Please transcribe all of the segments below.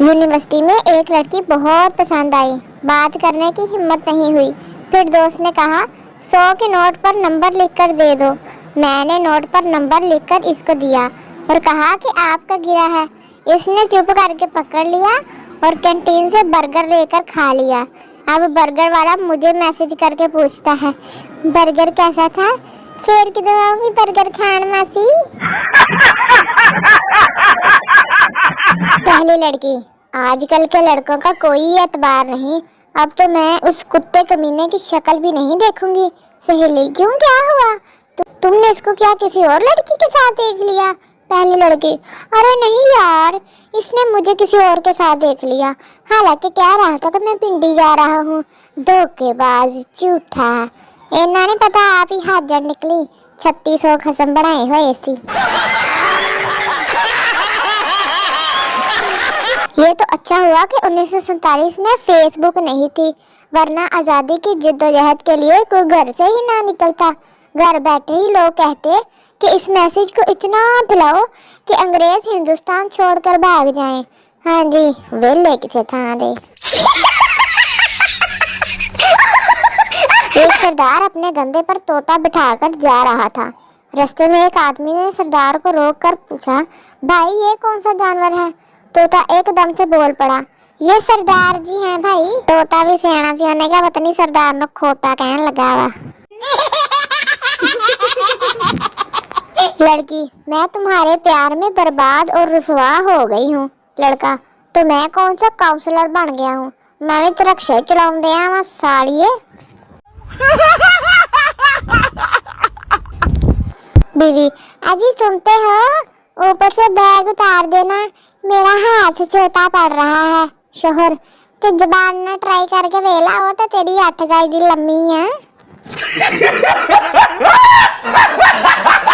University में एक लड़की बहुत पसंद आई, बात करने की हिम्मत नहीं हुई। फिर दोस्त ने कहा 100 के नोट पर नंबर लिखकर दे दो। मैंने नोट पर नंबर लिखकर इसको दिया और कहा कि आपका गिरा है। इसने चुप करके पकड़ लिया और कैंटीन से बर्गर लेकर खा लिया। अब बर्गर वाला मुझे मैसेज करके पूछता है, बर्गर कैसा था? शेर की दवाऊंगी बर्गर खान मासी। पहली लड़की, आजकल के लड़कों का कोई एतबार नहीं। अब तो मैं उस कुत्ते कमीने की शक्ल भी नहीं देखूंगी। सहेली, क्यों, क्या हुआ? तुमने इसको क्या किसी और लड़की के साथ देख लिया? पहली लड़की, अरे नहीं यार, इसने मुझे किसी और के साथ देख लिया। हालांकि कह रहा था कि मैं पिंडी जा रहा हूँ। धोखेबाज, झूठा। इन्ना नहीं पता आप ही हाथ जड़ निकली। 3600 खसम बनाए हुए ऐसी। ये तो अच्छा हुआ कि 1947 में फेसबुक नहीं थी, वरना आज़ादी की जिद्दोजहद के लिए कोई घर से ही ना निकलता। घर बैठे ही लोग कहते कि इस मैसेज को इतना फैलाओ कि अंग्रेज हिंदुस्तान छोड़कर भाग जाएं। हाँ जी, वेले किसे था दे। एक सरदार अपने गंधे पर तोता बिठाकर जा रहा था। रास्ते में एक आदमी ने सरदार को रोककर पूछा, भाई ये कौन सा जानवर है? तोता एकदम से बोल पड़ा, ये सरदार जी हैं भाई। तोता भी सियाना सी होने का पता नहीं सरदार ने खोता कहने लगा हुआ। लड़की, मैं तुम्हारे प्यार में बर्बाद और रुसवा हो गई हूँ। लड़का, तो मैं कौन सा काउंसलर बन गया हूँ? मैं भी तो रिक्शा चलाऊं दिया वहाँ सालिए। बीवी, अजी सुनते हो, ऊपर से बैग उतार देना, मेरा हाथ छोटा पड़ रहा है। शोहर, तो जबान ना ट्राई करके वेला हो तो तेरी 8 गाई दी लम्मी है।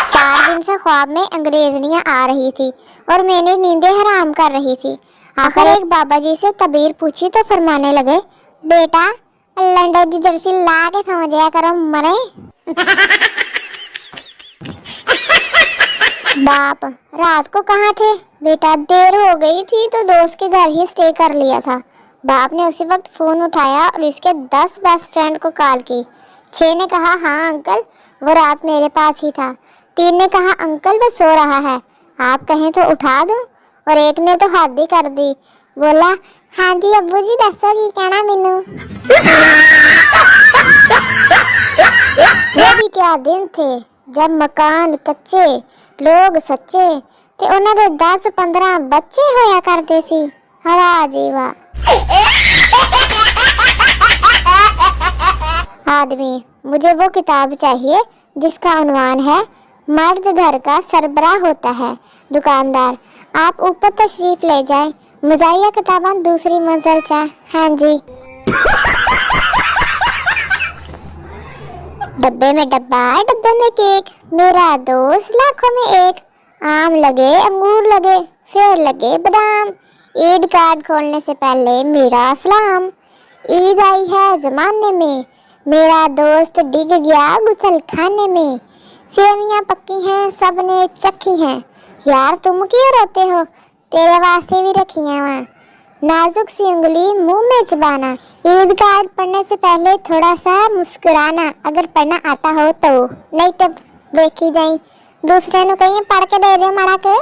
4 दिन से ख्वाब में अंग्रेजनियां आ रही थी और मैंने नींदें हराम कर रही थी। आखिर एक बाबा जी से तबीर पूछी तो फरमाने लगे, बेटा लंडे की जर्सी ला के समझ करो मरे। बाप, रात को कहाँ थे? बेटा देर हो गई थी तो दोस्त के घर ही स्टे कर लिया था। बाप ने उसी वक्त फोन उठाया और इसके 10 बेस्ट फ्रेंड को कॉल की। 6 ने कहा हाँ अंकल, वो रात मेरे पास ही था। 3 ने कहा अंकल वो सो रहा है, आप कहें तो उठा दूं। और एक ने तो हद ही कर दी, बोला हाँ जी अब्बू जी दसो की कहना मैनू। वो भी क्या दिन थे जब मकान कच्चे, लोग सच्चे ते उन्हां दे 10-15 बच्चे होया करते सी। हरा जीवा। आदमी, मुझे वो किताब चाहिए जिसका उन्वान है मर्द घर का सरबराह होता है। दुकानदार, आप ऊपर तशरीफ ले जाएं, मुजाहिया किताबां दूसरी मंजिल चा। हाँ जी। डब्बे में डब्बा, डब्बे में केक, मेरा दोस्त लाखों में एक। आम लगे, अंगूर लगे, फिर लगे बादाम। ईद कार्ड खोलने से पहले मेरा सलाम। ईद आई है जमाने में, मेरा दोस्त डिग गया गुसल खाने में। सेवियां पक्की हैं, सबने चखी हैं। यार तुम क्यों रोते हो, तेरे वास्ते भी रखी हैं वहाँ। नाजुक सी उंगली मुंह में चबाना। ईद कार्ड पढ़ने से पहले थोड़ा सा मुस्कुराना, अगर पढ़ना आता हो तो, नहीं तो देखी जाए दूसरे नु कहीं पढ़ के दे दे मड़ा के।